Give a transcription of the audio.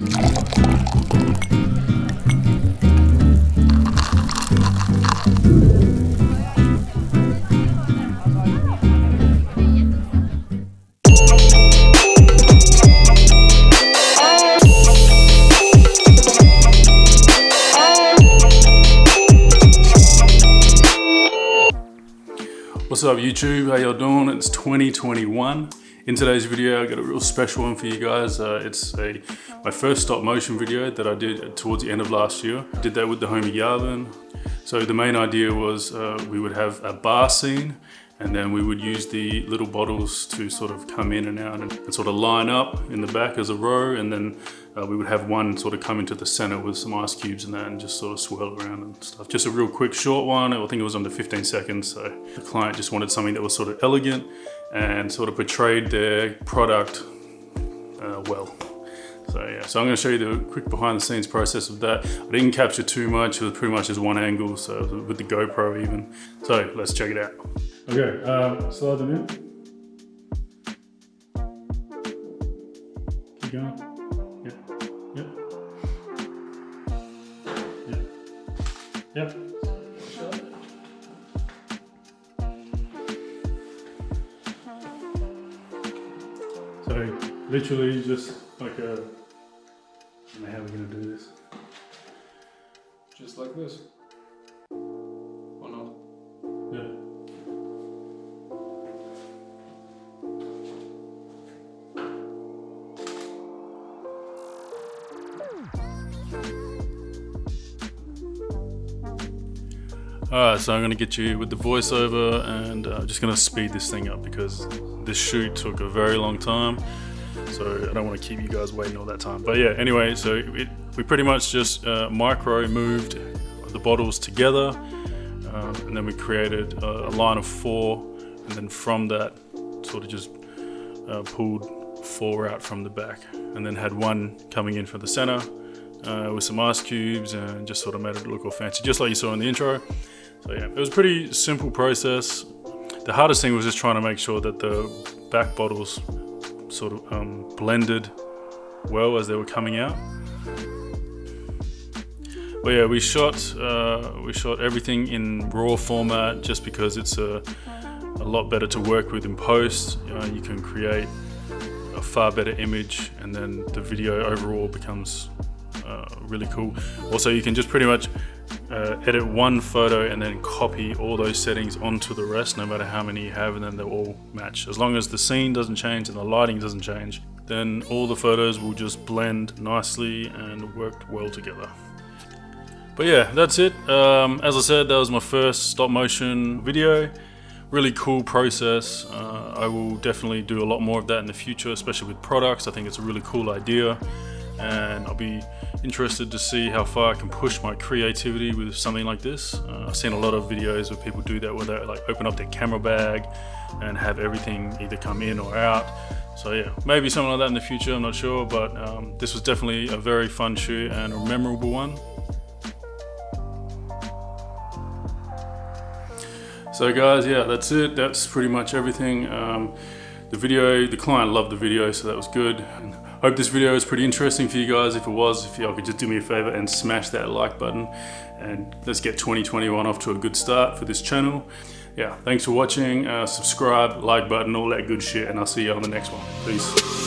What's up YouTube, how y'all doing? It's 2021. In today's video I got a real special one for you guys. It's my first stop motion video that I did towards the end of last year. I did that with the homie Yarvin. So the main idea was we would have a bar scene, and then we would use the little bottles to sort of come in and out and sort of line up in the back as a row, and then we would have one sort of come into the center with some ice cubes and that, and just sort of swirl around and stuff. Just a real quick short one. I think it was under 15 seconds. So the client just wanted something that was sort of elegant and sort of portrayed their product well. So yeah, so I'm going to show you the quick behind the scenes process of that. I didn't capture too much. It was pretty much just one angle, so with the GoPro even. So let's check it out. Okay, slide them in. Keep going. Yep, yep. Yep, yep. So literally just like a, I don't know how we're gonna do this. Just like this. Or not? Yeah. Alright, so I'm going to get you with the voiceover, and I'm just going to speed this thing up because this shoot took a very long time, so I don't want to keep you guys waiting all that time. But yeah, anyway, so we pretty much just micro moved the bottles together, and then we created a line of 4, and then from that sort of just pulled 4 out from the back, and then had one coming in from the center with some ice cubes, and just sort of made it look all fancy, just like you saw in the intro. So yeah, it was a pretty simple process. The hardest thing was just trying to make sure that the back bottles sort of blended well as they were coming out. But yeah, we shot everything in RAW format just because it's a lot better to work with in post. You can create a far better image, and then the video overall becomes really cool. Also, you can just pretty much edit one photo and then copy all those settings onto the rest, no matter how many you have, and then they'll all match. As long as the scene doesn't change and the lighting doesn't change, then all the photos will just blend nicely and work well together. But yeah, that's it. As I said, that was my first stop motion video. Really cool process. I will definitely do a lot more of that in the future, especially with products. I think it's a really cool idea, and I'll be interested to see how far I can push my creativity with something like this. I've seen a lot of videos where people do that, where they like open up their camera bag and have everything either come in or out. So yeah, maybe something like that in the future, I'm not sure, but this was definitely a very fun shoot and a memorable one. So guys, yeah, that's it. That's pretty much everything. The client loved the video, so that was good. And I hope this video is pretty interesting for you guys. If it was, if y'all could just do me a favor and smash that like button, and let's get 2021 off to a good start for this channel. Yeah, thanks for watching. Subscribe, like button, all that good shit, and I'll see you on the next one. Peace.